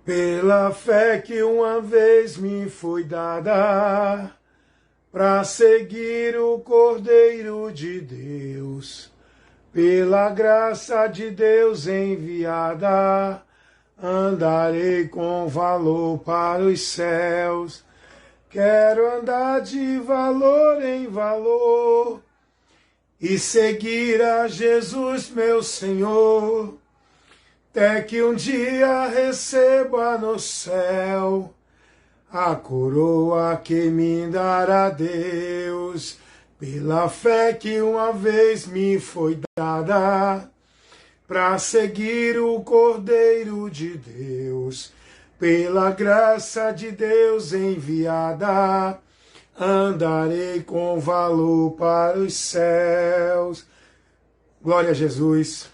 Pela fé que uma vez me foi dada, para seguir o Cordeiro de Deus, pela graça de Deus enviada, andarei com valor para os céus. Quero andar de valor em valor e seguir a Jesus, meu Senhor, até que um dia receba no céu a coroa que me dará Deus, pela fé que uma vez me foi dada, para seguir o Cordeiro de Deus, pela graça de Deus enviada, andarei com valor para os céus. Glória a Jesus.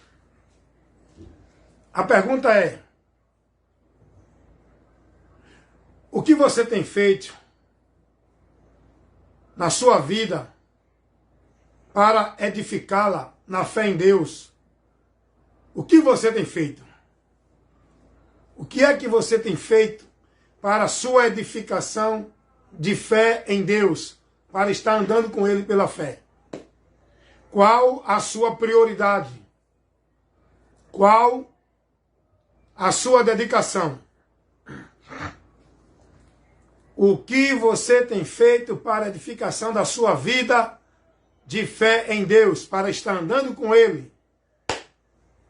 A pergunta é: o que você tem feito na sua vida para edificá-la na fé em Deus? O que você tem feito? O que é que você tem feito para a sua edificação de fé em Deus, para estar andando com Ele pela fé? Qual a sua prioridade? Qual a sua dedicação? O que você tem feito para a edificação da sua vida de fé em Deus, para estar andando com Ele,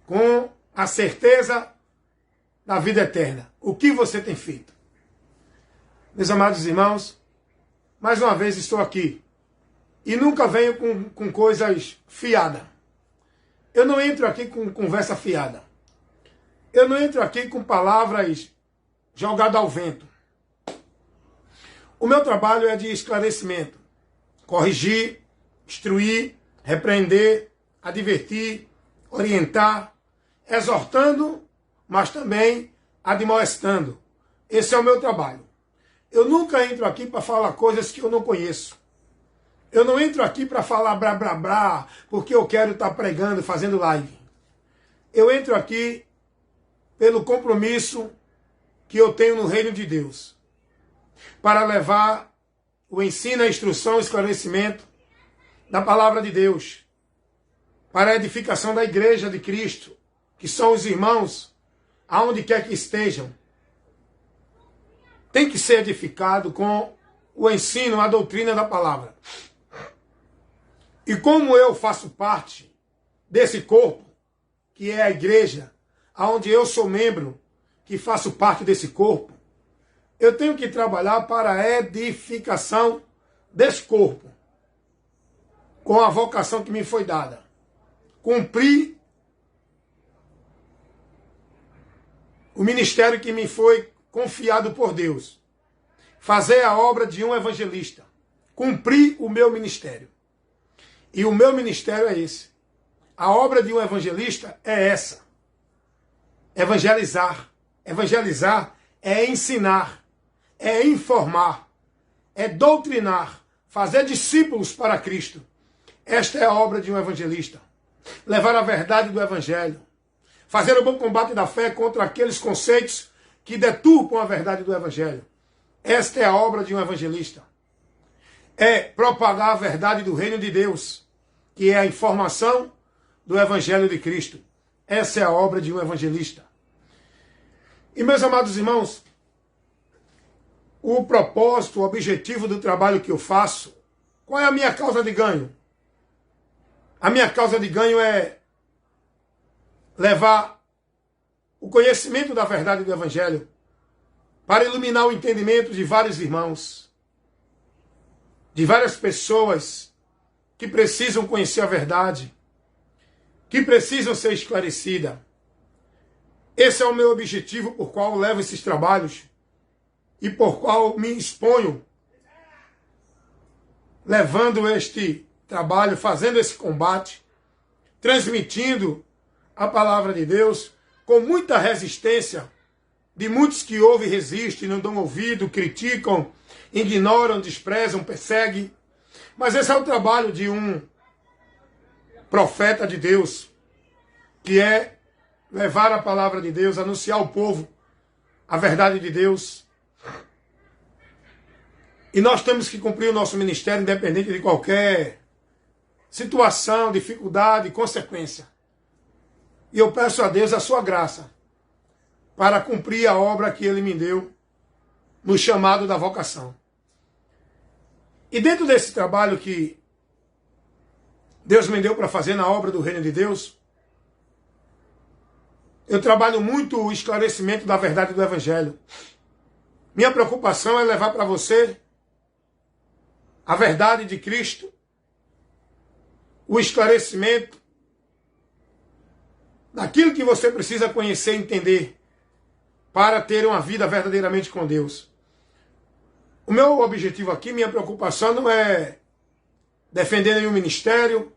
com a certeza da vida eterna? O que você tem feito? Meus amados irmãos, mais uma vez estou aqui. E nunca venho com coisas fiadas. Eu não entro aqui com conversa fiada. Eu não entro aqui com palavras jogadas ao vento. O meu trabalho é de esclarecimento. Corrigir, instruir, repreender, advertir, orientar, exortando, mas também admoestando. Esse é o meu trabalho. Eu nunca entro aqui para falar coisas que eu não conheço. Eu não entro aqui para falar blá blá blá, porque eu quero estar pregando, fazendo live. Eu entro aqui pelo compromisso que eu tenho no reino de Deus, para levar o ensino, a instrução, o esclarecimento da palavra de Deus, para a edificação da igreja de Cristo, que são os irmãos, aonde quer que estejam. Tem que ser edificado com o ensino, a doutrina da palavra. E como eu faço parte desse corpo, que é a igreja, aonde eu sou membro, que faço parte desse corpo, eu tenho que trabalhar para a edificação desse corpo, com a vocação que me foi dada. Cumprir o ministério que me foi confiado por Deus. Fazer a obra de um evangelista. Cumprir o meu ministério. E o meu ministério é esse. A obra de um evangelista é essa. Evangelizar. Evangelizar é ensinar, é informar, é doutrinar, fazer discípulos para Cristo. Esta é a obra de um evangelista. Levar a verdade do evangelho. Fazer o bom combate da fé contra aqueles conceitos que deturpam a verdade do evangelho. Esta é a obra de um evangelista. É propagar a verdade do reino de Deus, que é a informação do evangelho de Cristo. Essa é a obra de um evangelista. E, meus amados irmãos, o propósito, o objetivo do trabalho que eu faço, qual é a minha causa de ganho? A minha causa de ganho é levar o conhecimento da verdade do evangelho para iluminar o entendimento de vários irmãos, de várias pessoas que precisam conhecer a verdade, que precisam ser esclarecidas. Esse é o meu objetivo, por qual eu levo esses trabalhos e por qual me exponho, levando este trabalho, fazendo esse combate, transmitindo a palavra de Deus com muita resistência de muitos que ouvem e resistem, não dão ouvido, criticam, ignoram, desprezam, perseguem. Mas esse é o trabalho de um profeta de Deus, que é levar a palavra de Deus, anunciar ao povo a verdade de Deus. E nós temos que cumprir o nosso ministério independente de qualquer situação, dificuldade, consequência. E eu peço a Deus a sua graça para cumprir a obra que Ele me deu no chamado da vocação. E dentro desse trabalho que Deus me deu para fazer na obra do Reino de Deus, eu trabalho muito o esclarecimento da verdade do Evangelho. Minha preocupação é levar para você a verdade de Cristo, o esclarecimento daquilo que você precisa conhecer e entender para ter uma vida verdadeiramente com Deus. O meu objetivo aqui, minha preocupação não é defender nenhum ministério,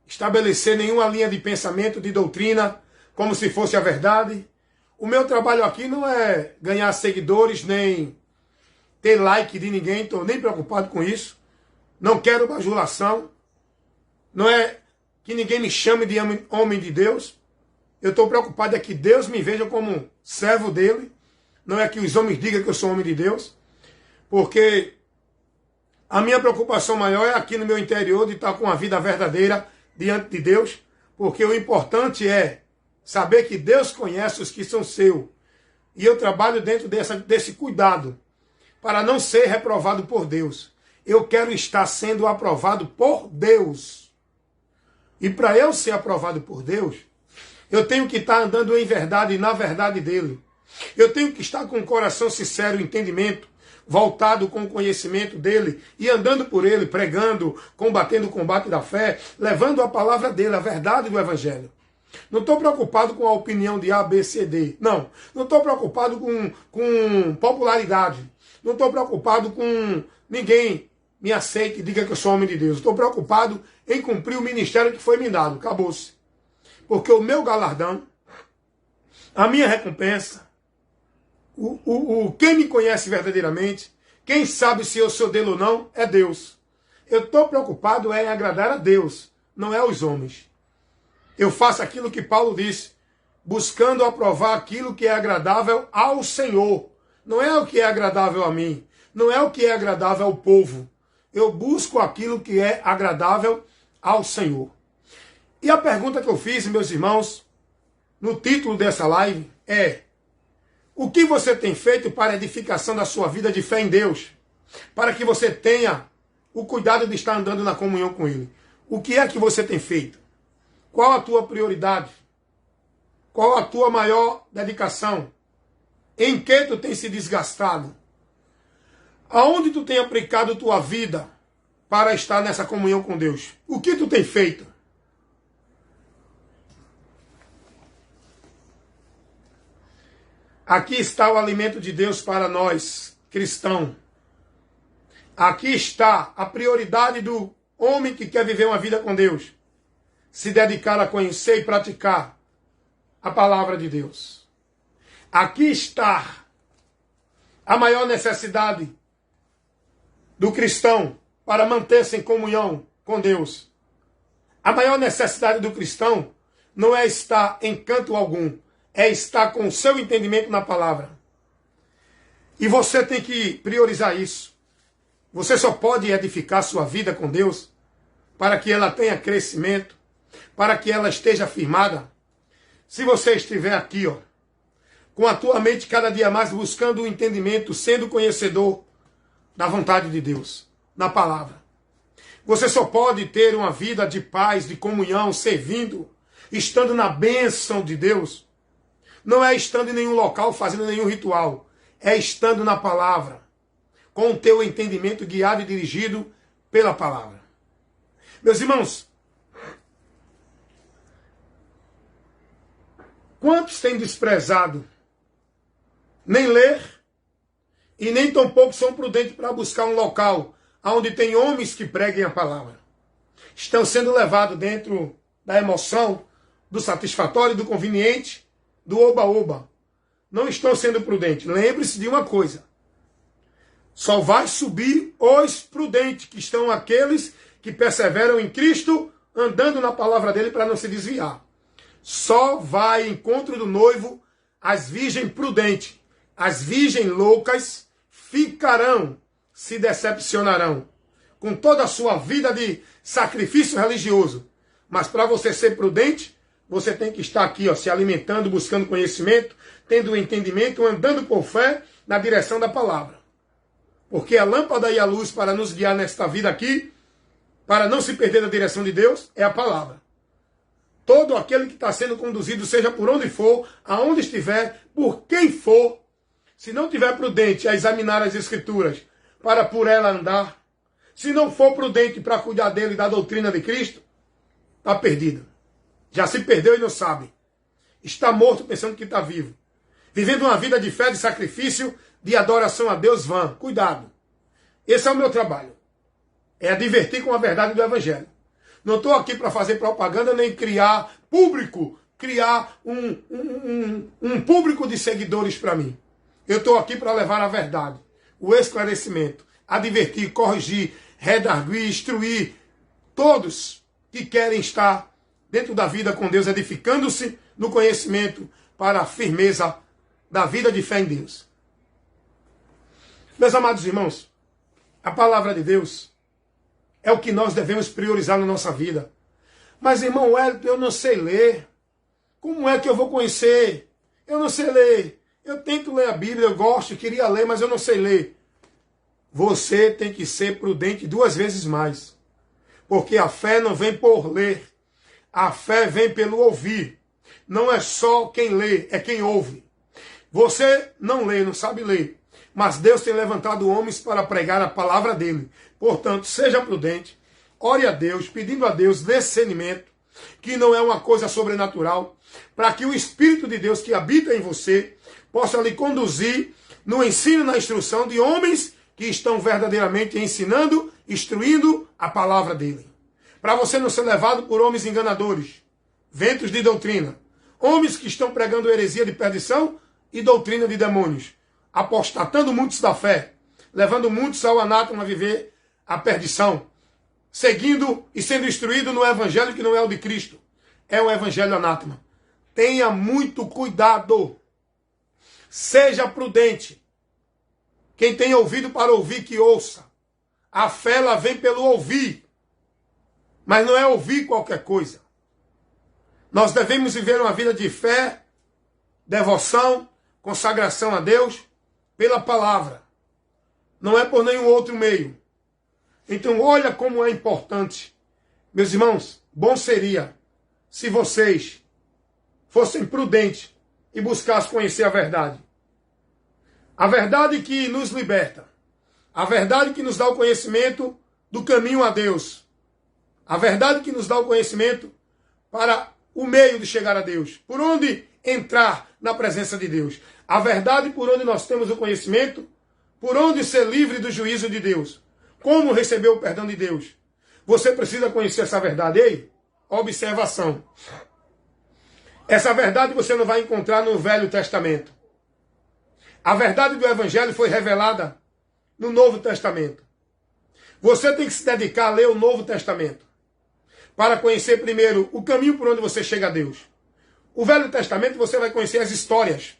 estabelecer nenhuma linha de pensamento, de doutrina, como se fosse a verdade. O meu trabalho aqui não é ganhar seguidores, nem ter like de ninguém, estou nem preocupado com isso. Não quero bajulação. Não é que ninguém me chame de homem de Deus. Eu estou preocupado é que Deus me veja como servo dele. Não é que os homens digam que eu sou homem de Deus. Porque a minha preocupação maior é aqui no meu interior de estar com a vida verdadeira diante de Deus. Porque o importante é saber que Deus conhece os que são seus. E eu trabalho dentro desse cuidado para não ser reprovado por Deus. Eu quero estar sendo aprovado por Deus. E para eu ser aprovado por Deus, eu tenho que estar andando em verdade e na verdade dele. Eu tenho que estar com o coração sincero, entendimento, voltado com o conhecimento dele e andando por ele, pregando, combatendo o combate da fé, levando a palavra dele, a verdade do Evangelho. Não estou preocupado com a opinião de A, B, C, D. Não estou preocupado com popularidade. Não estou preocupado com ninguém me aceite e diga que eu sou homem de Deus. Estou preocupado em cumprir o ministério que foi me dado. Acabou-se. Porque o meu galardão, a minha recompensa, quem me conhece verdadeiramente, quem sabe se eu sou dele ou não, é Deus. Eu estou preocupado em agradar a Deus, não é aos homens. Eu faço aquilo que Paulo disse, buscando aprovar aquilo que é agradável ao Senhor. Não é o que é agradável a mim, não é o que é agradável ao povo. Eu busco aquilo que é agradável ao Senhor. E a pergunta que eu fiz, meus irmãos, no título dessa live é: o que você tem feito para a edificação da sua vida de fé em Deus? Para que você tenha o cuidado de estar andando na comunhão com Ele. O que é que você tem feito? Qual a tua prioridade? Qual a tua maior dedicação? Em que tu tem se desgastado? Aonde tu tem aplicado tua vida para estar nessa comunhão com Deus? O que tu tem feito? Aqui está o alimento de Deus para nós, cristãos. Aqui está a prioridade do homem que quer viver uma vida com Deus. Se dedicar a conhecer e praticar a palavra de Deus. Aqui está a maior necessidade do cristão para manter-se em comunhão com Deus. A maior necessidade do cristão não é estar em canto algum, é estar com o seu entendimento na palavra. E você tem que priorizar isso. Você só pode edificar sua vida com Deus para que ela tenha crescimento, para que ela esteja firmada. Se você estiver aqui, com a tua mente cada dia mais buscando o entendimento, sendo conhecedor da vontade de Deus, na palavra. Você só pode ter uma vida de paz, de comunhão, servindo, estando na bênção de Deus. Não é estando em nenhum local, fazendo nenhum ritual. É estando na palavra, com o teu entendimento guiado e dirigido pela palavra. Meus irmãos, quantos têm desprezado nem ler e nem tampouco são prudentes para buscar um local onde tem homens que preguem a palavra? Estão sendo levados dentro da emoção, do satisfatório, do conveniente, do oba-oba. Não estão sendo prudentes. Lembre-se de uma coisa. Só vai subir os prudentes, que estão aqueles que perseveram em Cristo, andando na palavra dele para não se desviar. Só vai em encontro do noivo as virgens prudentes, As virgens loucas ficarão, se decepcionarão com toda a sua vida de sacrifício religioso. Mas para você ser prudente, você tem que estar aqui, ó, se alimentando, buscando conhecimento, tendo entendimento, andando por fé na direção da palavra. Porque a lâmpada e a luz para nos guiar nesta vida aqui, para não se perder da direção de Deus, é a palavra. Todo aquele que está sendo conduzido, seja por onde for, aonde estiver, por quem for, se não tiver prudente a examinar as Escrituras para por ela andar, se não for prudente para cuidar dele e da doutrina de Cristo, está perdido. Já se perdeu e não sabe. Está morto pensando que está vivo. Vivendo uma vida de fé, de sacrifício, de adoração a Deus vã. Cuidado. Esse é o meu trabalho. É advertir com a verdade do Evangelho. Não estou aqui para fazer propaganda nem criar público, criar um público de seguidores para mim. Eu estou aqui para levar a verdade, o esclarecimento, advertir, corrigir, redarguir, instruir todos que querem estar dentro da vida com Deus, edificando-se no conhecimento para a firmeza da vida de fé em Deus. Meus amados irmãos, a palavra de Deus é o que nós devemos priorizar na nossa vida. Mas, irmão Wellington, eu não sei ler. Como é que eu vou conhecer? Eu não sei ler. Eu tento ler a Bíblia, eu gosto, queria ler, mas eu não sei ler. Você tem que ser prudente 2 vezes mais. Porque a fé não vem por ler. A fé vem pelo ouvir. Não é só quem lê, é quem ouve. Você não lê, não sabe ler. Mas Deus tem levantado homens para pregar a palavra dele. Portanto, seja prudente. Ore a Deus, pedindo a Deus discernimento, que não é uma coisa sobrenatural, para que o Espírito de Deus que habita em você possa lhe conduzir no ensino e na instrução de homens que estão verdadeiramente ensinando, instruindo a palavra dele. Para você não ser levado por homens enganadores, ventos de doutrina, homens que estão pregando heresia de perdição e doutrina de demônios, apostatando muitos da fé, levando muitos ao anátema a viver a perdição, seguindo e sendo instruído no evangelho que não é o de Cristo, é o evangelho anátema. Tenha muito cuidado. Seja prudente. Quem tem ouvido para ouvir, que ouça. A fé, ela vem pelo ouvir. Mas não é ouvir qualquer coisa. Nós devemos viver uma vida de fé, devoção, consagração a Deus, pela palavra. Não é por nenhum outro meio. Então, olha como é importante. Meus irmãos, bom seria se vocês fossem prudentes e buscassem conhecer a verdade. A verdade que nos liberta. A verdade que nos dá o conhecimento do caminho a Deus. A verdade que nos dá o conhecimento para o meio de chegar a Deus. Por onde entrar na presença de Deus. A verdade por onde nós temos o conhecimento, por onde ser livre do juízo de Deus. Como receber o perdão de Deus. Você precisa conhecer essa verdade. Ei, observação. Essa verdade você não vai encontrar no Velho Testamento. A verdade do Evangelho foi revelada no Novo Testamento. Você tem que se dedicar a ler o Novo Testamento. Para conhecer primeiro o caminho por onde você chega a Deus. O Velho Testamento você vai conhecer as histórias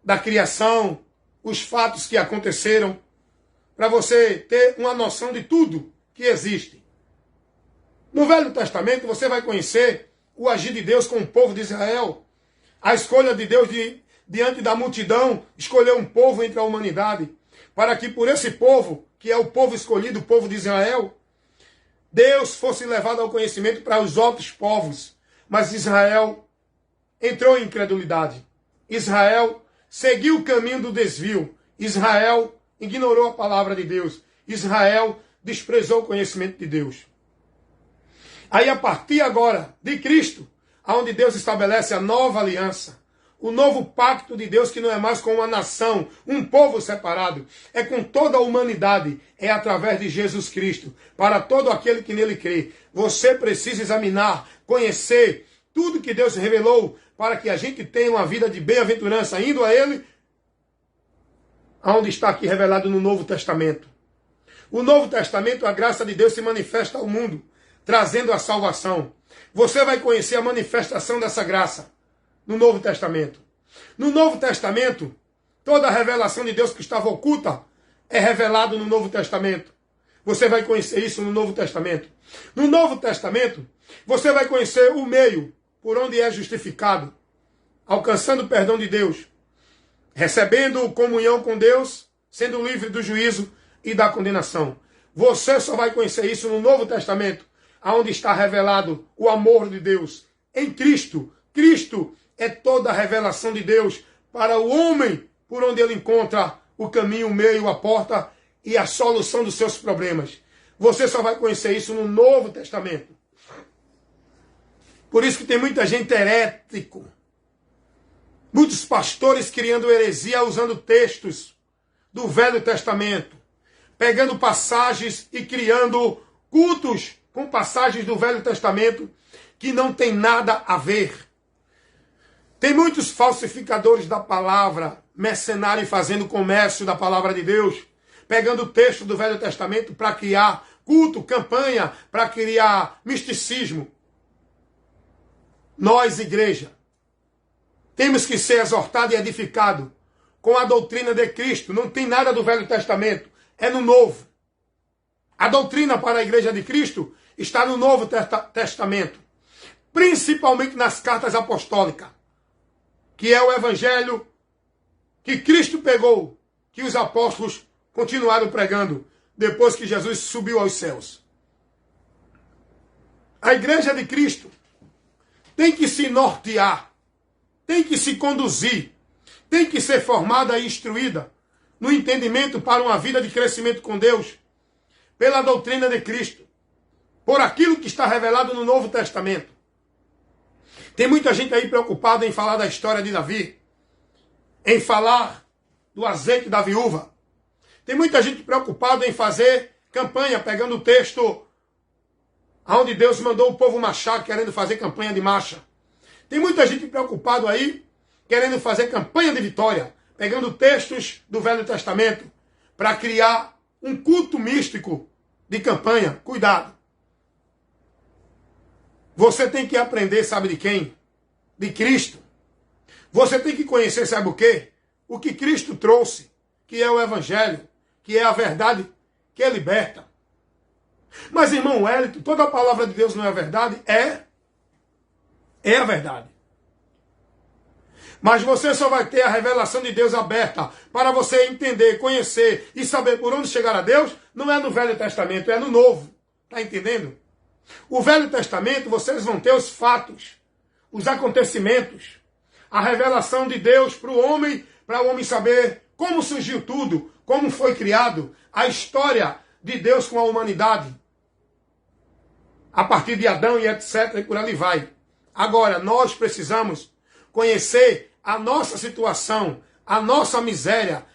da criação, os fatos que aconteceram, para você ter uma noção de tudo que existe. No Velho Testamento você vai conhecer o agir de Deus com o povo de Israel, a escolha de Deus diante da multidão, escolher um povo entre a humanidade, para que por esse povo, que é o povo escolhido, o povo de Israel, Deus fosse levado ao conhecimento para os outros povos. Mas Israel entrou em incredulidade. Israel seguiu o caminho do desvio. Israel ignorou a palavra de Deus. Israel desprezou o conhecimento de Deus. Aí a partir agora de Cristo, onde Deus estabelece a nova aliança, o novo pacto de Deus, que não é mais com uma nação, um povo separado, é com toda a humanidade, é através de Jesus Cristo, para todo aquele que nele crê. Você precisa examinar, conhecer tudo que Deus revelou, para que a gente tenha uma vida de bem-aventurança, indo a Ele, aonde está aqui revelado no Novo Testamento. O Novo Testamento, a graça de Deus se manifesta ao mundo, trazendo a salvação. Você vai conhecer a manifestação dessa graça no Novo Testamento. No Novo Testamento, Toda a revelação de Deus que estava oculta é revelado no Novo Testamento. Você vai conhecer isso no Novo Testamento. No Novo Testamento, você vai conhecer o meio por onde é justificado, alcançando o perdão de Deus, recebendo comunhão com Deus, sendo livre do juízo e da condenação. Você só vai conhecer isso no Novo Testamento, onde está revelado o amor de Deus em Cristo. Cristo é toda a revelação de Deus para o homem, por onde ele encontra o caminho, o meio, a porta e a solução dos seus problemas. Você só vai conhecer isso no Novo Testamento. Por isso que tem muita gente herético, muitos pastores criando heresia usando textos do Velho Testamento, pegando passagens e criando cultos com passagens do Velho Testamento que não tem nada a ver. Tem muitos falsificadores da palavra, mercenários fazendo comércio da palavra de Deus, pegando o texto do Velho Testamento para criar culto, campanha, para criar misticismo. Nós, igreja, temos que ser exortados e edificados com a doutrina de Cristo. Não tem nada do Velho Testamento, é no Novo. A doutrina para a igreja de Cristo está no Novo Testamento, principalmente nas cartas apostólicas, que é o evangelho que Cristo pegou, que os apóstolos continuaram pregando depois que Jesus subiu aos céus. A igreja de Cristo tem que se nortear, tem que se conduzir, tem que ser formada e instruída no entendimento para uma vida de crescimento com Deus, pela doutrina de Cristo, por aquilo que está revelado no Novo Testamento. Tem muita gente aí preocupada em falar da história de Davi, em falar do azeite da viúva. Tem muita gente preocupada em fazer campanha, pegando o texto onde Deus mandou o povo marchar, querendo fazer campanha de marcha. Tem muita gente preocupada aí, querendo fazer campanha de vitória, pegando textos do Velho Testamento, para criar um culto místico de campanha. Cuidado. Você tem que aprender, sabe de quem? De Cristo. Você tem que conhecer, sabe o quê? O que Cristo trouxe, que é o Evangelho, que é a verdade que é liberta. Mas, irmão Wellington, toda a palavra de Deus não é verdade? É a verdade. Mas você só vai ter a revelação de Deus aberta para você entender, conhecer e saber por onde chegar a Deus, não é no Velho Testamento, é no Novo. Está entendendo? O Velho Testamento, vocês vão ter os fatos, os acontecimentos, a revelação de Deus para o homem saber como surgiu tudo, como foi criado, a história de Deus com a humanidade, a partir de Adão e etc. e por ali vai. Agora, nós precisamos conhecer a nossa situação, a nossa miséria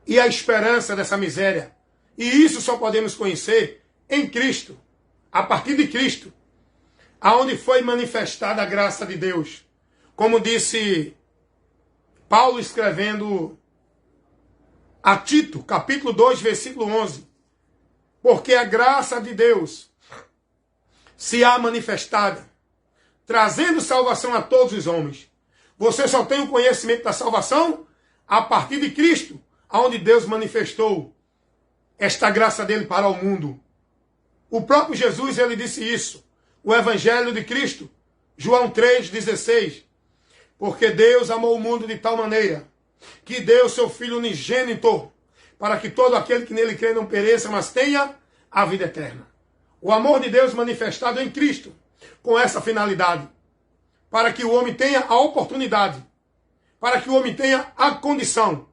e a esperança dessa miséria. E isso só podemos conhecer em Cristo, a partir de Cristo, aonde foi manifestada a graça de Deus. Como disse Paulo escrevendo a Tito, capítulo 2, versículo 11. Porque a graça de Deus se há manifestada, trazendo salvação a todos os homens. Você só tem o conhecimento da salvação a partir de Cristo, aonde Deus manifestou esta graça dele para o mundo. O próprio Jesus, ele disse isso. O Evangelho de Cristo, João 3,16. Porque Deus amou o mundo de tal maneira que deu seu Filho unigênito para que todo aquele que nele crê não pereça, mas tenha a vida eterna. O amor de Deus manifestado em Cristo, com essa finalidade, para que o homem tenha a oportunidade, para que o homem tenha a condição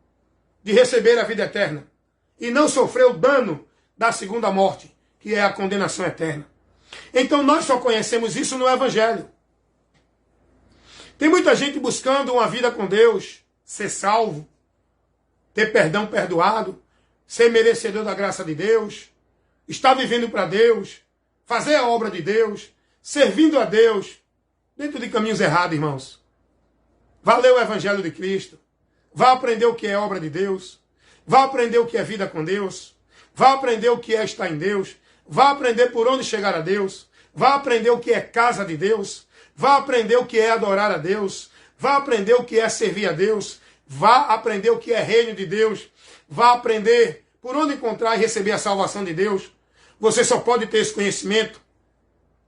de receber a vida eterna e não sofrer o dano da segunda morte, que é a condenação eterna. Então nós só conhecemos isso no Evangelho. Tem muita gente buscando uma vida com Deus, ser salvo, ter perdão perdoado, ser merecedor da graça de Deus, estar vivendo para Deus, fazer a obra de Deus, servindo a Deus, dentro de caminhos errados, irmãos. Vá ler o Evangelho de Cristo, vá aprender o que é obra de Deus, vá aprender o que é vida com Deus, vá aprender o que é estar em Deus, vá aprender por onde chegar a Deus, vá aprender o que é casa de Deus, vá aprender o que é adorar a Deus, vá aprender o que é servir a Deus, Vá aprender o que é reino de Deus. Vá aprender por onde encontrar e receber a salvação de Deus. Você só pode ter esse conhecimento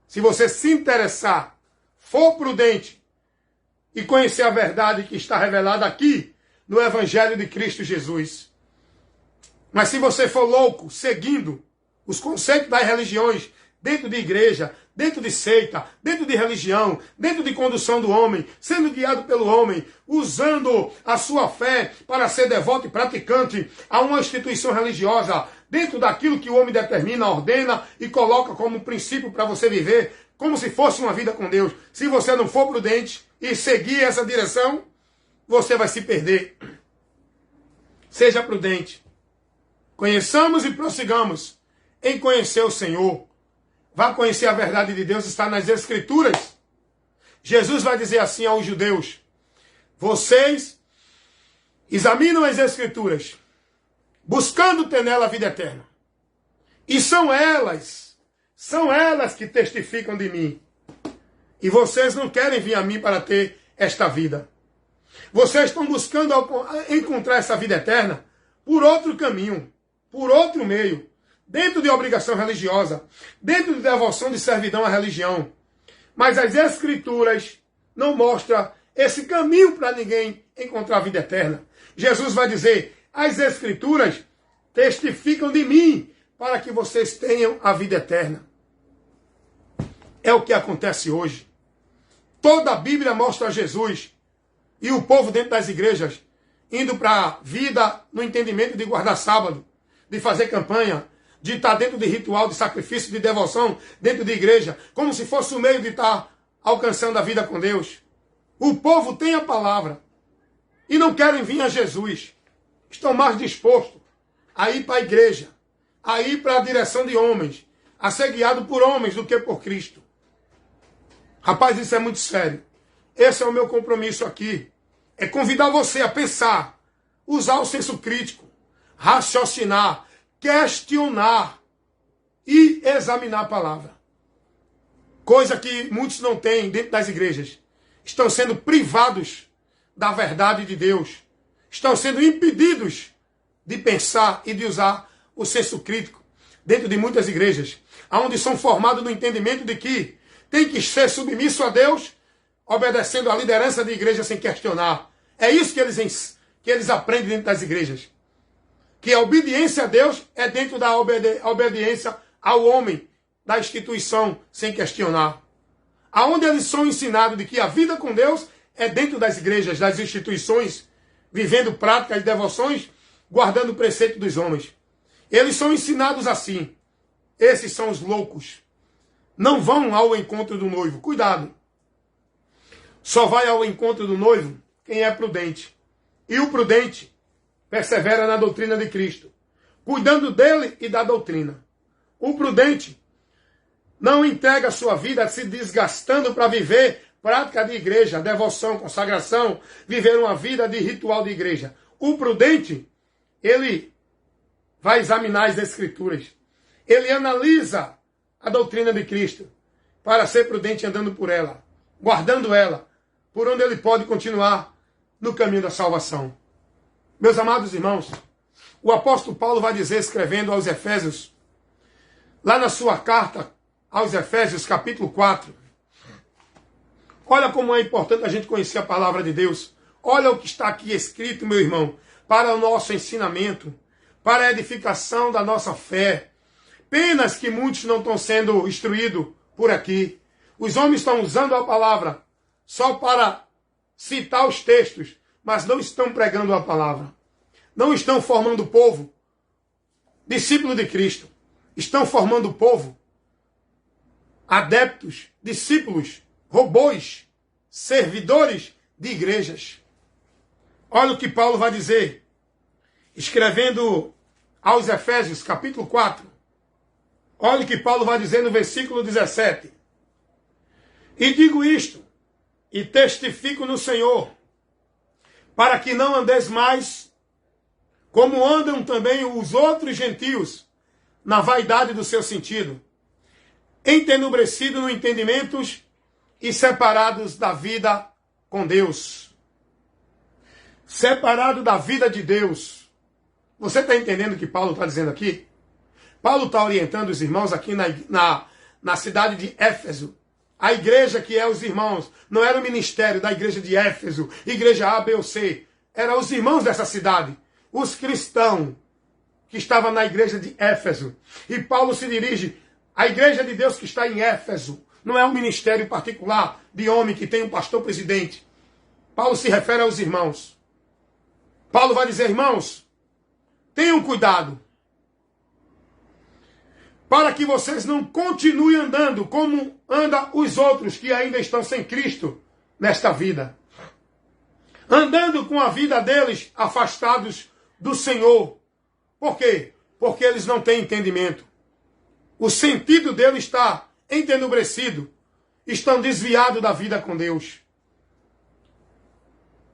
se você se interessar, for prudente e conhecer a verdade que está revelada aqui no Evangelho de Cristo Jesus. Mas se você for louco, seguindo os conceitos das religiões, dentro de igreja, dentro de seita, dentro de religião, dentro de condução do homem, sendo guiado pelo homem, usando a sua fé para ser devoto e praticante a uma instituição religiosa, dentro daquilo que o homem determina, ordena e coloca como princípio para você viver, como se fosse uma vida com Deus. Se você não for prudente e seguir essa direção, você vai se perder. Seja prudente. Conheçamos e prossigamos em conhecer o Senhor. Vá conhecer a verdade de Deus, está nas Escrituras. Jesus vai dizer assim aos judeus: vocês examinam as Escrituras, buscando ter nela a vida eterna. E são elas que testificam de mim. E vocês não querem vir a mim para ter esta vida. Vocês estão buscando encontrar essa vida eterna por outro caminho, por outro meio, dentro de obrigação religiosa, dentro de devoção de servidão à religião. Mas as Escrituras não mostram esse caminho para ninguém encontrar a vida eterna. Jesus vai dizer: as Escrituras testificam de mim para que vocês tenham a vida eterna. É o que acontece hoje. Toda a Bíblia mostra Jesus e o povo dentro das igrejas indo para a vida no entendimento de guardar sábado, de fazer campanha, de estar dentro de ritual, de sacrifício, de devoção, dentro de igreja, como se fosse o meio de estar alcançando a vida com Deus. O povo tem a palavra e não querem vir a Jesus. Estão mais dispostos a ir para a igreja, a ir para a direção de homens, a ser guiado por homens do que por Cristo. Rapaz, isso é muito sério. Esse é o meu compromisso aqui. É convidar você a pensar, usar o senso crítico, raciocinar, questionar e examinar a palavra. Coisa que muitos não têm dentro das igrejas. Estão sendo privados da verdade de Deus. Estão sendo impedidos de pensar e de usar o senso crítico dentro de muitas igrejas, onde são formados no entendimento de que tem que ser submisso a Deus, obedecendo à liderança de igreja sem questionar. É isso que eles aprendem dentro das igrejas. Que a obediência a Deus é dentro da obediência ao homem, da instituição, sem questionar. Aonde eles são ensinados de que a vida com Deus é dentro das igrejas, das instituições, vivendo práticas e devoções, guardando o preceito dos homens. Eles são ensinados assim. Esses são os loucos. Não vão ao encontro do noivo. Cuidado. Só vai ao encontro do noivo quem é prudente. E o prudente persevera na doutrina de Cristo, cuidando dele e da doutrina. O prudente não entrega a sua vida se desgastando para viver prática de igreja, devoção, consagração, viver uma vida de ritual de igreja. O prudente, ele vai examinar as Escrituras. Ele analisa a doutrina de Cristo para ser prudente andando por ela, guardando ela, por onde ele pode continuar no caminho da salvação. Meus amados irmãos, o apóstolo Paulo vai dizer, escrevendo aos Efésios, lá na sua carta aos Efésios, capítulo 4, olha como é importante a gente conhecer a palavra de Deus. Olha o que está aqui escrito, meu irmão, para o nosso ensinamento, para a edificação da nossa fé. Penas que muitos não estão sendo instruídos por aqui. Os homens estão usando a palavra só para citar os textos, mas não estão pregando a palavra. Não estão formando o povo discípulo de Cristo. Estão formando o povo adeptos, discípulos, robôs, servidores de igrejas. Olha o que Paulo vai dizer, escrevendo aos Efésios, capítulo 4. Olha o que Paulo vai dizer no versículo 17. E digo isto, e testifico no Senhor, para que não andeis mais como andam também os outros gentios, na vaidade do seu sentido, entenebrecidos no entendimentos e separados da vida com Deus. separado da vida de Deus. Você está entendendo o que Paulo está dizendo aqui? Paulo está orientando os irmãos aqui na cidade de Éfeso. A igreja que é os irmãos. Não era o ministério da igreja de Éfeso, igreja A, B ou C. Eram os irmãos dessa cidade. Os cristãos que estavam na igreja de Éfeso. E Paulo se dirige à igreja de Deus que está em Éfeso. Não é um ministério particular de homem que tem um pastor presidente. Paulo se refere aos irmãos. Paulo vai dizer, irmãos, tenham cuidado, para que vocês não continuem andando como andam os outros que ainda estão sem Cristo nesta vida. Andando com a vida deles afastados do Senhor. Por quê? Porque eles não têm entendimento. O sentido deles está entenebrecido. Estão desviados da vida com Deus.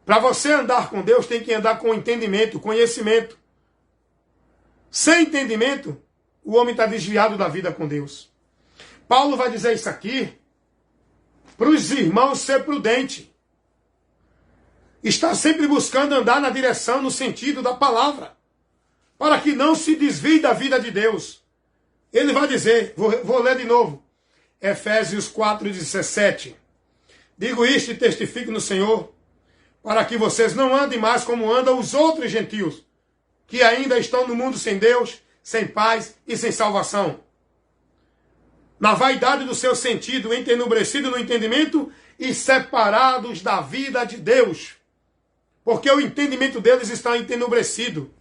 Para você andar com Deus, tem que andar com entendimento, conhecimento. Sem entendimento, o homem está desviado da vida com Deus. Paulo vai dizer isso aqui para os irmãos ser prudente. Está sempre buscando andar na direção, no sentido da palavra, para que não se desvie da vida de Deus. Ele vai dizer, vou ler de novo, Efésios 4,17. Digo isto e testifico no Senhor, para que vocês não andem mais como andam os outros gentios, que ainda estão no mundo sem Deus, sem paz e sem salvação. Na vaidade do seu sentido, entenebrecido no entendimento e separados da vida de Deus. Porque o entendimento deles está entenebrecido.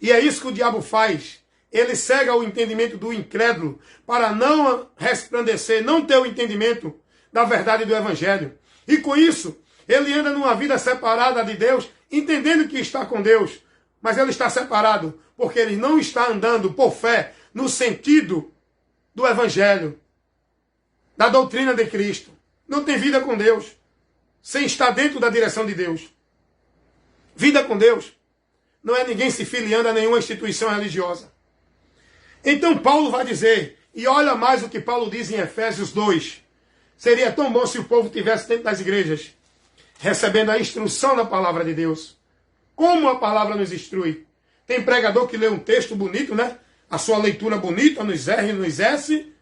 E é isso que o diabo faz. Ele cega o entendimento do incrédulo para não resplandecer, não ter o entendimento da verdade do Evangelho. E com isso, ele anda numa vida separada de Deus, entendendo que está com Deus. Mas ele está separado porque ele não está andando por fé no sentido do Evangelho, da doutrina de Cristo. Não tem vida com Deus, sem estar dentro da direção de Deus. Vida com Deus não é ninguém se filiando a nenhuma instituição religiosa. Então Paulo vai dizer, e olha mais o que Paulo diz em Efésios 2. Seria tão bom se o povo tivesse dentro das igrejas, recebendo a instrução da palavra de Deus. Como a palavra nos instrui. Tem pregador que lê um texto bonito, né? A sua leitura bonita, nos R, nos S,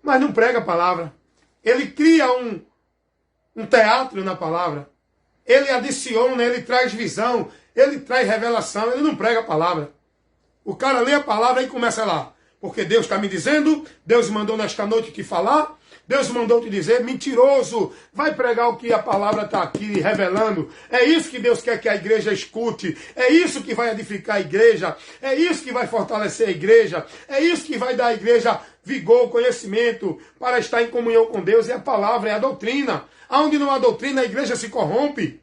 mas não prega a palavra. Ele cria um teatro na palavra. Ele adiciona, ele traz visão, ele traz revelação, ele não prega a palavra. O cara lê a palavra e começa lá. Porque Deus está me dizendo, Deus mandou nesta noite te falar, Deus mandou te dizer, mentiroso, vai pregar o que a palavra está aqui revelando. É isso que Deus quer que a igreja escute. É isso que vai edificar a igreja. É isso que vai fortalecer a igreja. É isso que vai dar à igreja vigor, conhecimento, para estar em comunhão com Deus. É a palavra, é a doutrina. Aonde não há doutrina, a igreja se corrompe.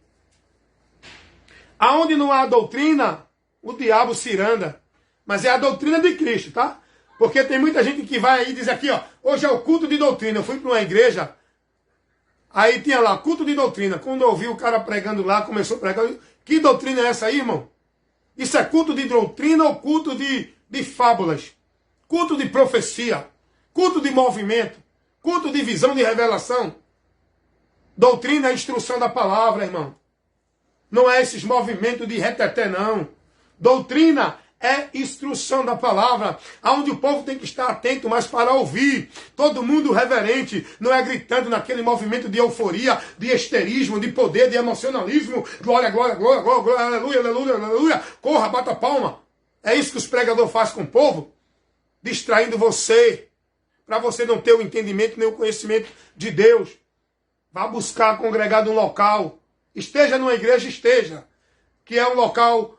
Aonde não há doutrina, o diabo se iranda. Mas é a doutrina de Cristo, tá? Porque tem muita gente que vai aí e diz aqui, ó, hoje é o culto de doutrina. Eu fui para uma igreja, aí tinha lá, culto de doutrina. Quando eu ouvi o cara pregando lá, começou a pregar, que doutrina é essa aí, irmão? Isso é culto de doutrina ou culto de fábulas? Culto de profecia? Culto de movimento? Culto de visão, de revelação? Doutrina é a instrução da palavra, irmão. Não é esses movimentos de reteté, não. Doutrina é instrução da palavra, onde o povo tem que estar atento, mas para ouvir. Todo mundo reverente, não é gritando naquele movimento de euforia, de histerismo, de poder, de emocionalismo. Glória, glória, glória, glória, glória, aleluia, aleluia, aleluia. Corra, bata a palma. É isso que os pregadores fazem com o povo, distraindo você, para você não ter o entendimento nem o conhecimento de Deus. Vá buscar congregar num local. Esteja numa igreja, esteja. Que é um local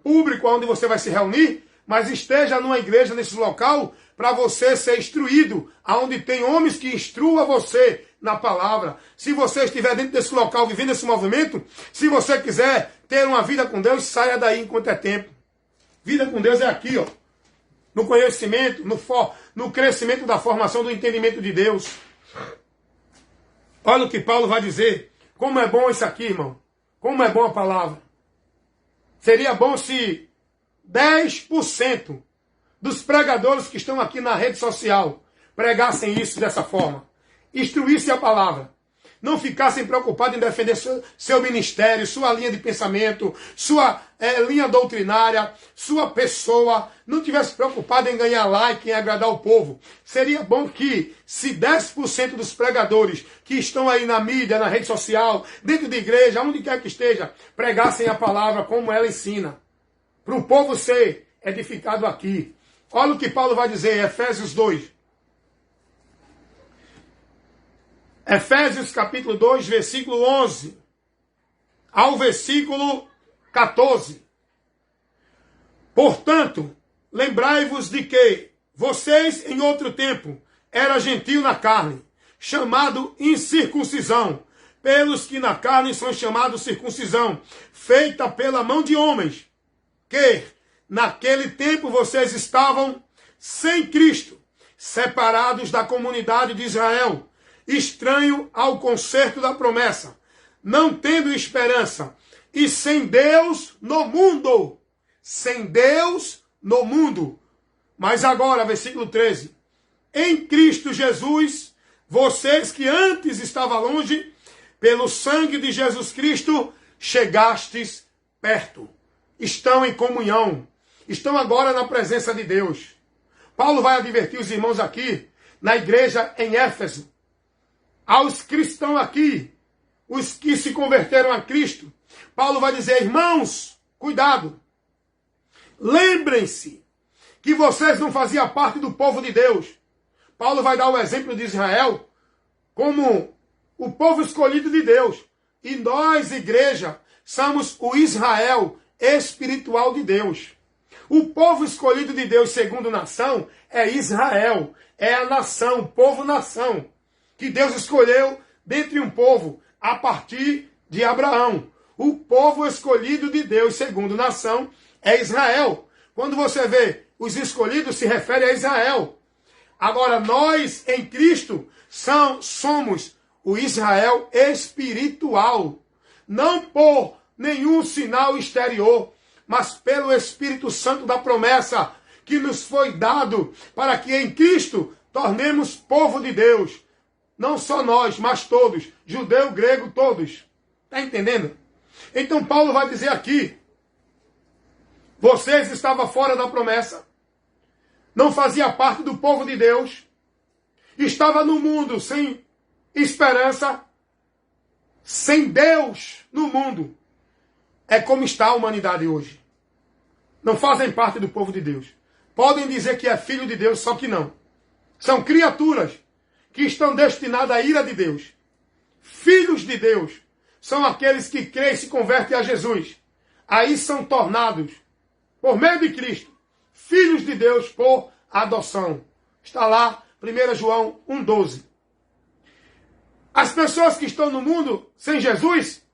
público onde você vai se reunir, mas esteja numa igreja nesse local para você ser instruído, aonde tem homens que instruam você na palavra. Se você estiver dentro desse local, vivendo esse movimento, se você quiser ter uma vida com Deus, saia daí enquanto é tempo. Vida com Deus é aqui, ó. No conhecimento, no crescimento da formação do entendimento de Deus. Olha o que Paulo vai dizer. Como é bom isso aqui, irmão. Como é bom a palavra. Seria bom se 10% dos pregadores que estão aqui na rede social pregassem isso dessa forma. Instruísse a palavra. não ficassem preocupados em defender seu ministério, sua linha de pensamento, sua linha doutrinária, sua pessoa, não tivesse preocupado em ganhar like, em agradar o povo. Seria bom que, se 10% dos pregadores que estão aí na mídia, na rede social, dentro de igreja, onde quer que esteja, pregassem a palavra como ela ensina, para o povo ser edificado aqui. Olha o que Paulo vai dizer em Efésios 2. Efésios capítulo 2, versículo 11 ao versículo 14. Portanto, lembrai-vos de que vocês em outro tempo eram gentio na carne, chamado incircuncisão, pelos que na carne são chamados circuncisão, feita pela mão de homens, que naquele tempo vocês estavam sem Cristo, separados da comunidade de Israel, estranho ao concerto da promessa, não tendo esperança, e sem Deus no mundo. Sem Deus no mundo. Mas agora, versículo 13. Em Cristo Jesus, vocês que antes estavam longe, pelo sangue de Jesus Cristo, chegastes perto. Estão em comunhão. Estão agora na presença de Deus. Paulo vai advertir os irmãos aqui, na igreja em Éfeso, aos cristãos aqui, os que se converteram a Cristo. Paulo vai dizer, irmãos, cuidado. Lembrem-se que vocês não faziam parte do povo de Deus. Paulo vai dar o exemplo de Israel como o povo escolhido de Deus. E nós, igreja, somos o Israel espiritual de Deus. O povo escolhido de Deus, segundo nação, é Israel. É a nação, povo-nação, que Deus escolheu dentre um povo a partir de Abraão. O povo escolhido de Deus, segundo nação, é Israel. Quando você vê os escolhidos, se refere a Israel. Agora, nós, em Cristo, somos o Israel espiritual. Não por nenhum sinal exterior, mas pelo Espírito Santo da promessa que nos foi dado para que em Cristo tornemos povo de Deus. Não só nós, mas todos. Judeu, grego, todos. Está entendendo? Então Paulo vai dizer aqui, vocês estavam fora da promessa, não fazia parte do povo de Deus, estava no mundo sem esperança, sem Deus no mundo. É como está a humanidade hoje. Não fazem parte do povo de Deus. Podem dizer que é filho de Deus, só que não. São criaturas que estão destinadas à ira de Deus. Filhos de Deus são aqueles que creem e se convertem a Jesus. Aí são tornados, por meio de Cristo, filhos de Deus por adoção. Está lá, 1 João 1,12. As pessoas que estão no mundo sem Jesus,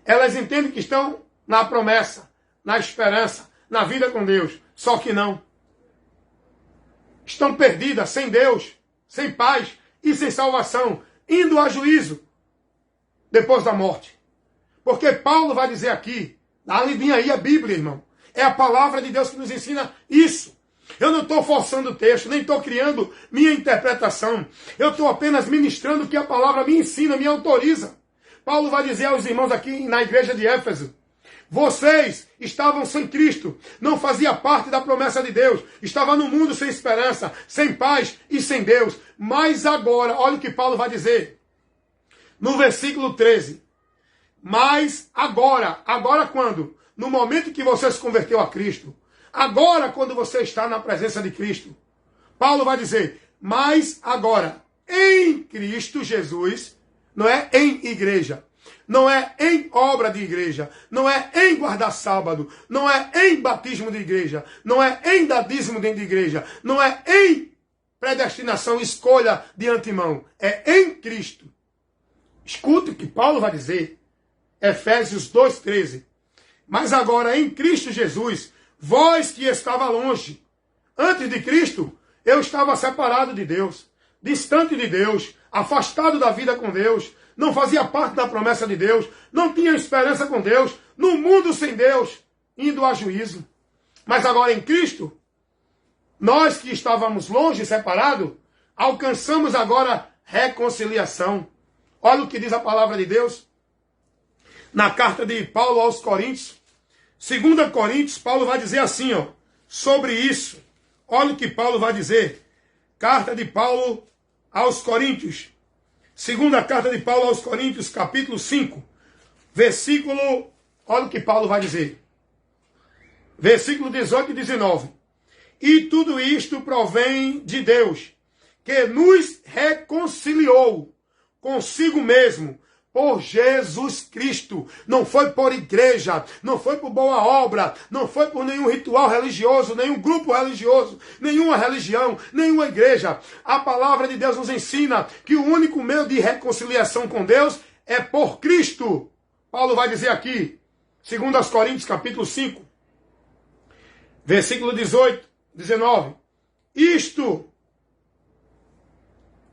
elas entendem que estão na promessa, na esperança, na vida com Deus. Só que não. Estão perdidas, sem Deus, sem paz e sem salvação, indo a juízo depois da morte. Porque Paulo vai dizer aqui, dá uma lidinha aí a Bíblia, irmão. É a palavra de Deus que nos ensina isso. Eu não estou forçando o texto, nem estou criando minha interpretação. Eu estou apenas ministrando o que a palavra me ensina, me autoriza. Paulo vai dizer aos irmãos aqui na igreja de Éfeso, vocês estavam sem Cristo, não fazia parte da promessa de Deus, estava no mundo sem esperança, sem paz e sem Deus. Mas agora, olha o que Paulo vai dizer, no versículo 13. Mas agora quando? No momento que você se converteu a Cristo, agora quando você está na presença de Cristo, Paulo vai dizer, mas agora, em Cristo Jesus, não é em igreja, não é em obra de igreja, não é em guardar sábado, não é em batismo de igreja, não é em dar dízimo dentro de igreja, não é em predestinação, escolha de antemão, é em Cristo. Escute o que Paulo vai dizer, Efésios 2,13. Mas agora em Cristo Jesus, vós que estava longe, antes de Cristo, eu estava separado de Deus, distante de Deus, afastado da vida com Deus, não fazia parte da promessa de Deus, não tinha esperança com Deus, no mundo sem Deus, indo a juízo. Mas agora em Cristo, nós que estávamos longe, separados, alcançamos agora reconciliação. Olha o que diz a palavra de Deus na carta de Paulo aos Coríntios. 2 Coríntios, Paulo vai dizer assim, ó, sobre isso. Olha o que Paulo vai dizer. Carta de Paulo aos Coríntios. Segunda carta de Paulo aos Coríntios, capítulo 5. Versículo, olha o que Paulo vai dizer. Versículo 18 e 19. E tudo isto provém de Deus, que nos reconciliou consigo mesmo, por Jesus Cristo. Não foi por igreja, não foi por boa obra, não foi por nenhum ritual religioso, nenhum grupo religioso, nenhuma religião, nenhuma igreja. A palavra de Deus nos ensina que o único meio de reconciliação com Deus é por Cristo. Paulo vai dizer aqui, 2 Coríntios capítulo 5, versículo 18, 19.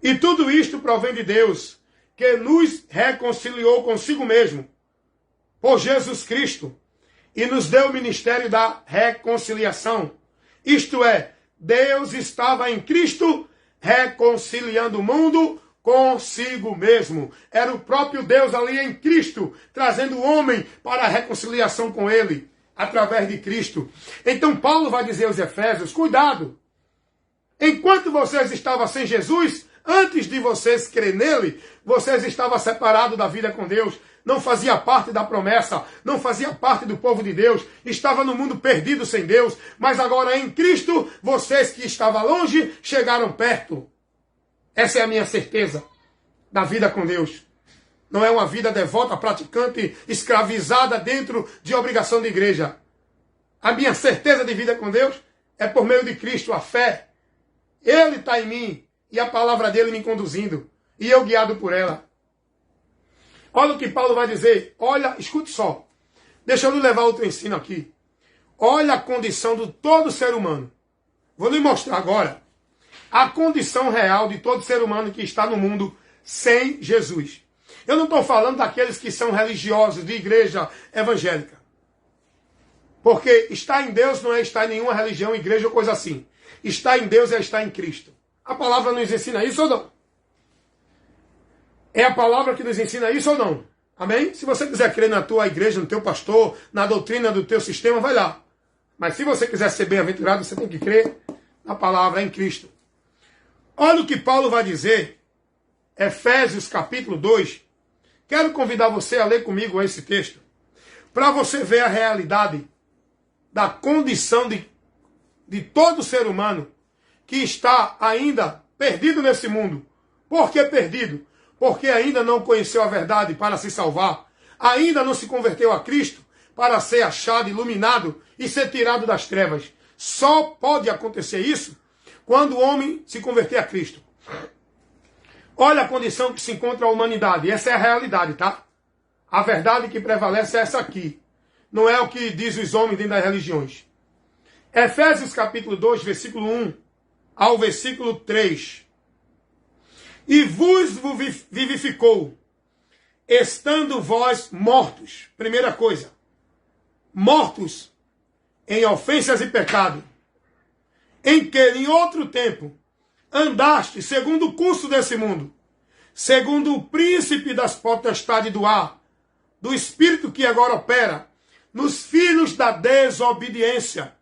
E tudo isto provém de Deus, que nos reconciliou consigo mesmo, por Jesus Cristo, e nos deu o ministério da reconciliação. Isto é, Deus estava em Cristo reconciliando o mundo consigo mesmo. Era o próprio Deus ali em Cristo, trazendo o homem para a reconciliação com ele, através de Cristo. Então Paulo vai dizer aos Efésios, cuidado, enquanto vocês estavam sem Jesus, antes de vocês crer nele, vocês estavam separados da vida com Deus, não fazia parte da promessa, não fazia parte do povo de Deus, estava no mundo perdido sem Deus, mas agora em Cristo, vocês que estavam longe, chegaram perto. Essa é a minha certeza da vida com Deus. Não é uma vida devota, praticante, escravizada dentro de obrigação de igreja. A minha certeza de vida com Deus é por meio de Cristo, a fé. Ele está em mim. E a palavra dele me conduzindo. E eu guiado por ela. Olha o que Paulo vai dizer. Olha, escute só. Deixa eu lhe levar outro ensino aqui. Olha a condição de todo ser humano. Vou lhe mostrar agora a condição real de todo ser humano que está no mundo sem Jesus. Eu não estou falando daqueles que são religiosos, de igreja evangélica. Porque estar em Deus não é estar em nenhuma religião, igreja ou coisa assim. Estar em Deus é estar em Cristo. A palavra nos ensina isso ou não? É a palavra que nos ensina isso ou não? Amém? Se você quiser crer na tua igreja, no teu pastor, na doutrina do teu sistema, vai lá. Mas se você quiser ser bem-aventurado, você tem que crer na palavra em Cristo. Olha o que Paulo vai dizer. Efésios capítulo 2. Quero convidar você a ler comigo esse texto. Para você ver a realidade da condição de todo ser humano que está ainda perdido nesse mundo. Por que perdido? Porque ainda não conheceu a verdade para se salvar. Ainda não se converteu a Cristo para ser achado, iluminado e ser tirado das trevas. Só pode acontecer isso quando o homem se converter a Cristo. Olha a condição que se encontra a humanidade. Essa é a realidade, tá? A verdade que prevalece é essa aqui. Não é o que diz os homens dentro das religiões. Efésios capítulo 2, versículo 1 ao versículo 3. E vos vivificou, estando vós mortos. Primeira coisa. Mortos em ofensas e pecado. Em que em outro tempo andaste segundo o curso desse mundo, segundo o príncipe das potestades do ar, do espírito que agora opera, nos filhos da desobediência,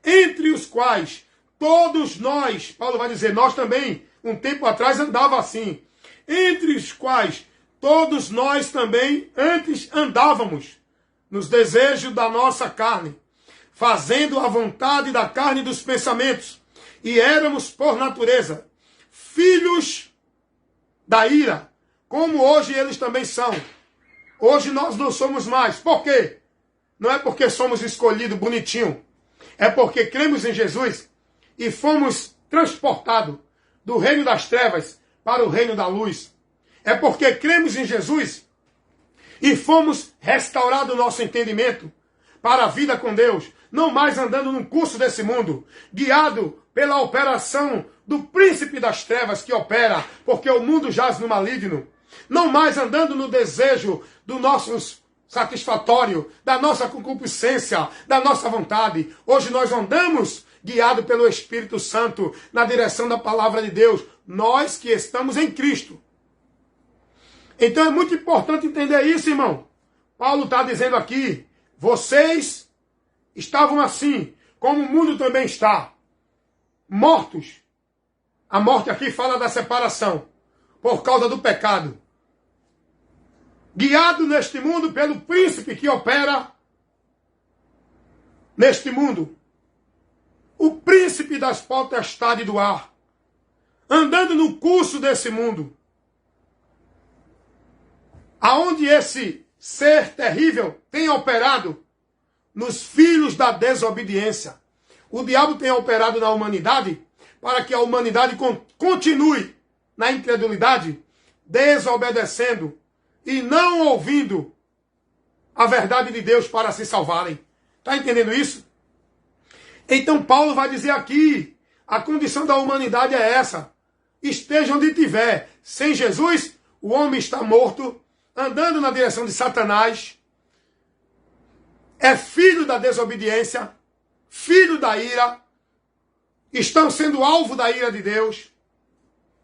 entre os quais todos nós, Paulo vai dizer, nós também, um tempo atrás andava assim, entre os quais todos nós também antes andávamos, nos desejos da nossa carne, fazendo a vontade da carne e dos pensamentos, e éramos, por natureza, filhos da ira, como hoje eles também são. Hoje nós não somos mais. Por quê? Não é porque somos escolhidos bonitinho. É porque cremos em Jesus e fomos transportados do reino das trevas para o reino da luz. É porque cremos em Jesus e fomos restaurados o nosso entendimento para a vida com Deus. Não mais andando num curso desse mundo, guiado pela operação do príncipe das trevas que opera, porque o mundo jaz no maligno. Não mais andando no desejo do nosso satisfatório, da nossa concupiscência, da nossa vontade. Hoje nós andamos guiado pelo Espírito Santo na direção da palavra de Deus. Nós que estamos em Cristo. Então é muito importante entender isso, irmão. Paulo está dizendo aqui, vocês estavam assim, como o mundo também está, mortos. A morte aqui fala da separação, por causa do pecado. Guiado neste mundo pelo príncipe que opera neste mundo. O príncipe das potestades do ar. Andando no curso desse mundo. Aonde esse ser terrível tem operado nos filhos da desobediência. O diabo tem operado na humanidade para que a humanidade continue na incredulidade, desobedecendo e não ouvindo a verdade de Deus para se salvarem. Está entendendo isso? Então Paulo vai dizer aqui, a condição da humanidade é essa. Esteja onde estiver. Sem Jesus, o homem está morto, andando na direção de Satanás, é filho da desobediência, filho da ira, estão sendo alvo da ira de Deus,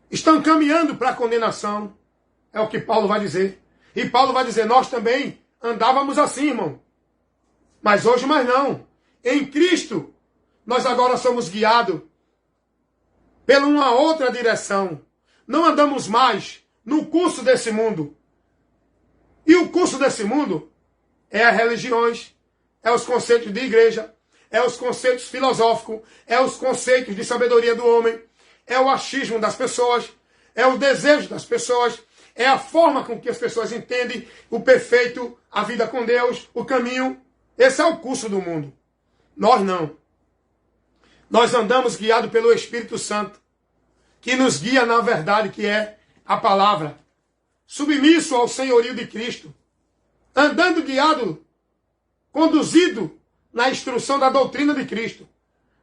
estão caminhando para a condenação. É o que Paulo vai dizer. E Paulo vai dizer, nós também andávamos assim, irmão. Mas hoje mais não. Em Cristo, nós agora somos guiados pela uma outra direção. Não andamos mais no curso desse mundo. E o curso desse mundo é as religiões, é os conceitos de igreja, é os conceitos filosóficos, é os conceitos de sabedoria do homem, é o achismo das pessoas, é o desejo das pessoas, é a forma com que as pessoas entendem o perfeito, a vida com Deus, o caminho. Esse é o curso do mundo. Nós não. Nós andamos guiados pelo Espírito Santo, que nos guia na verdade, que é a palavra. Submisso ao senhorio de Cristo. Andando guiado, conduzido na instrução da doutrina de Cristo.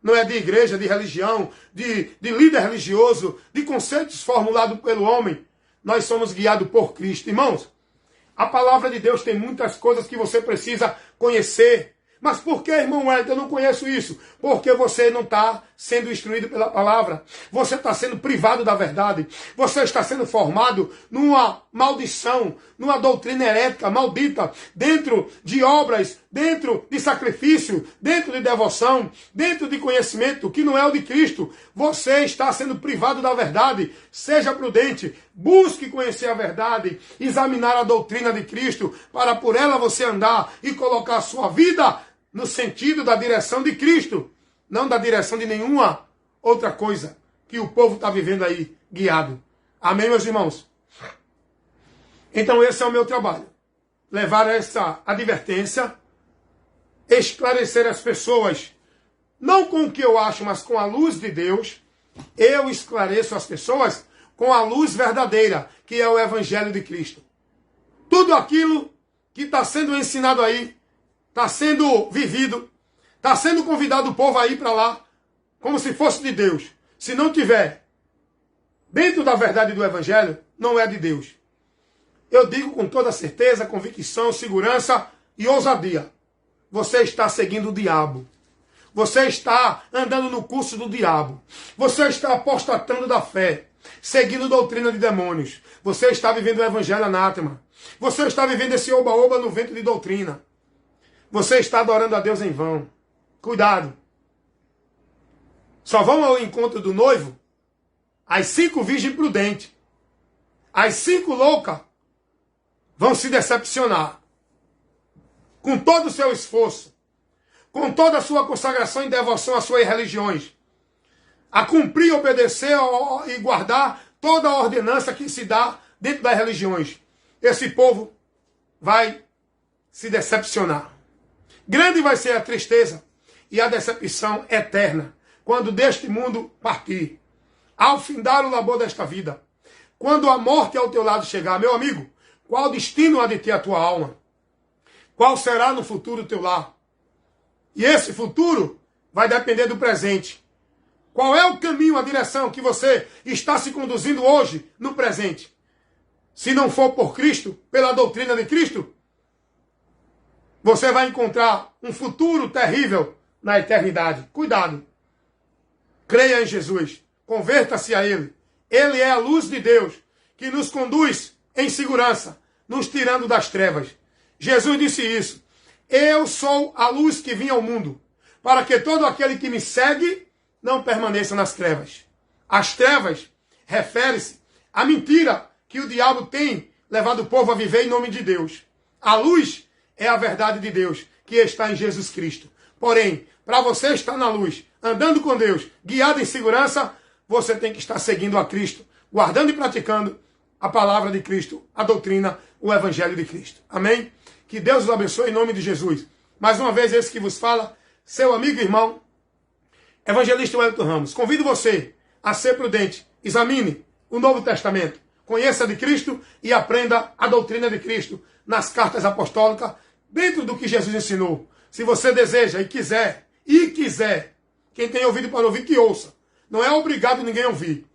Não é de igreja, de religião, de líder religioso, de conceitos formulados pelo homem. Nós somos guiados por Cristo. Irmãos, a palavra de Deus tem muitas coisas que você precisa conhecer. Mas por que, irmão Wellington, eu não conheço isso? Porque você não está sendo instruído pela palavra. Você está sendo privado da verdade. Você está sendo formado numa maldição, numa doutrina herética, maldita, dentro de obras, dentro de sacrifício, dentro de devoção, dentro de conhecimento que não é o de Cristo. Você está sendo privado da verdade. Seja prudente. Busque conhecer a verdade, examinar a doutrina de Cristo, para por ela você andar e colocar a sua vida no sentido da direção de Cristo, não da direção de nenhuma outra coisa que o povo está vivendo aí, guiado. Amém, meus irmãos? Então esse é o meu trabalho. Levar essa advertência, esclarecer as pessoas, não com o que eu acho, mas com a luz de Deus. Eu esclareço as pessoas com a luz verdadeira, que é o Evangelho de Cristo. Tudo aquilo que está sendo ensinado aí, está sendo vivido, está sendo convidado o povo a ir para lá, como se fosse de Deus. Se não tiver dentro da verdade do Evangelho, não é de Deus. Eu digo com toda certeza, convicção, segurança e ousadia. Você está seguindo o diabo. Você está andando no curso do diabo. Você está apostatando da fé, seguindo doutrina de demônios. Você está vivendo o Evangelho anátema. Você está vivendo esse oba-oba no vento de doutrina. Você está adorando a Deus em vão. Cuidado. Só vão ao encontro do noivo as 5 virgens prudentes. As 5 loucas vão se decepcionar. Com todo o seu esforço, com toda a sua consagração e devoção às suas religiões, a cumprir, obedecer e guardar toda a ordenança que se dá dentro das religiões. Esse povo vai se decepcionar. Grande vai ser a tristeza e a decepção eterna quando deste mundo partir. Ao findar o labor desta vida, quando a morte ao teu lado chegar, meu amigo, qual destino há de ter a tua alma? Qual será no futuro o teu lar? E esse futuro vai depender do presente. Qual é o caminho, a direção que você está se conduzindo hoje no presente? Se não for por Cristo, pela doutrina de Cristo, você vai encontrar um futuro terrível na eternidade. Cuidado. Creia em Jesus. Converta-se a Ele. Ele é a luz de Deus que nos conduz em segurança, nos tirando das trevas. Jesus disse isso. Eu sou a luz que vim ao mundo, para que todo aquele que me segue não permaneça nas trevas. As trevas refere-se à mentira que o diabo tem levado o povo a viver em nome de Deus. A luz é a verdade de Deus, que está em Jesus Cristo. Porém, para você estar na luz, andando com Deus, guiado em segurança, você tem que estar seguindo a Cristo, guardando e praticando a palavra de Cristo, a doutrina, o evangelho de Cristo. Amém? Que Deus os abençoe em nome de Jesus. Mais uma vez, esse que vos fala, seu amigo e irmão, evangelista Wellington Ramos. Convido você a ser prudente. Examine o Novo Testamento. Conheça de Cristo e aprenda a doutrina de Cristo nas cartas apostólicas, dentro do que Jesus ensinou. Se você deseja e quiser, quem tem ouvido para ouvir, que ouça. Não é obrigado ninguém a ouvir.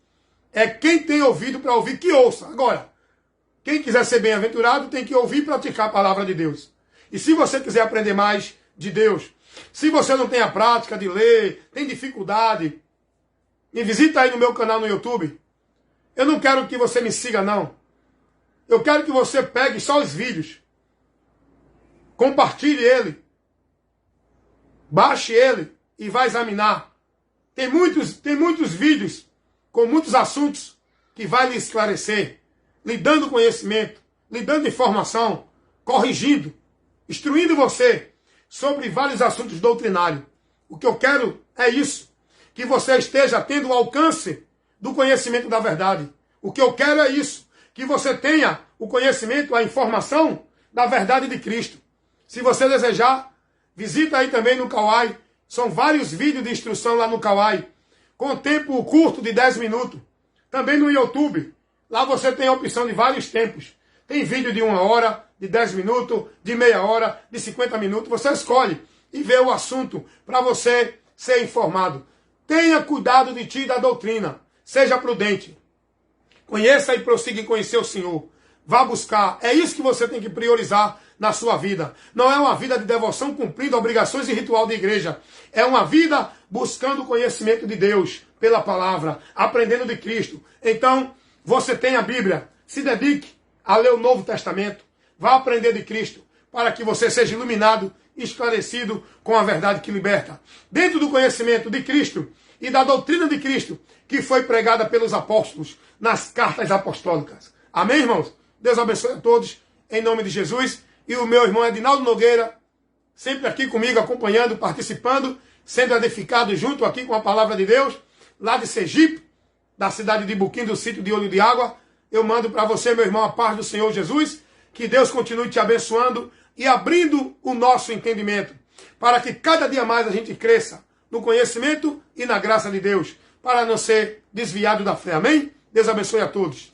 É quem tem ouvido para ouvir, que ouça. Agora, quem quiser ser bem-aventurado, tem que ouvir e praticar a palavra de Deus. E se você quiser aprender mais de Deus, se você não tem a prática de ler, tem dificuldade, me visita aí no meu canal no YouTube. Eu não quero que você me siga, não. Eu quero que você pegue só os vídeos. Compartilhe ele. Baixe ele e vá examinar. Tem muitos vídeos com muitos assuntos que vai lhe esclarecer, lhe dando conhecimento, lhe dando informação, corrigindo, instruindo você sobre vários assuntos doutrinários. O que eu quero é isso, que você esteja tendo o alcance do conhecimento da verdade. O que eu quero é isso, que você tenha o conhecimento, a informação da verdade de Cristo. Se você desejar, visita aí também no Kawai. São vários vídeos de instrução lá no Kawai, com tempo curto de 10 minutos. Também no YouTube. Lá você tem a opção de vários tempos. Tem vídeo de 1 hora, de 10 minutos, de meia hora, de 50 minutos. Você escolhe e vê o assunto para você ser informado. Tenha cuidado de ti e da doutrina. Seja prudente. Conheça e prossiga em conhecer o Senhor. Vá buscar. É isso que você tem que priorizar na sua vida. Não é uma vida de devoção cumprindo obrigações e ritual de igreja. É uma vida buscando o conhecimento de Deus pela palavra, aprendendo de Cristo. Então, você tem a Bíblia. Se dedique a ler o Novo Testamento. Vá aprender de Cristo para que você seja iluminado, esclarecido com a verdade que liberta. Dentro do conhecimento de Cristo e da doutrina de Cristo que foi pregada pelos apóstolos nas cartas apostólicas. Amém, irmãos? Deus abençoe a todos, em nome de Jesus. E o meu irmão Edinaldo Nogueira, sempre aqui comigo, acompanhando, participando, sendo edificado junto aqui com a palavra de Deus, lá de Sergipe, da cidade de Buquim, do sítio de Olho de Água. Eu mando para você, meu irmão, a paz do Senhor Jesus, que Deus continue te abençoando e abrindo o nosso entendimento, para que cada dia mais a gente cresça no conhecimento e na graça de Deus, para não ser desviado da fé. Amém? Deus abençoe a todos.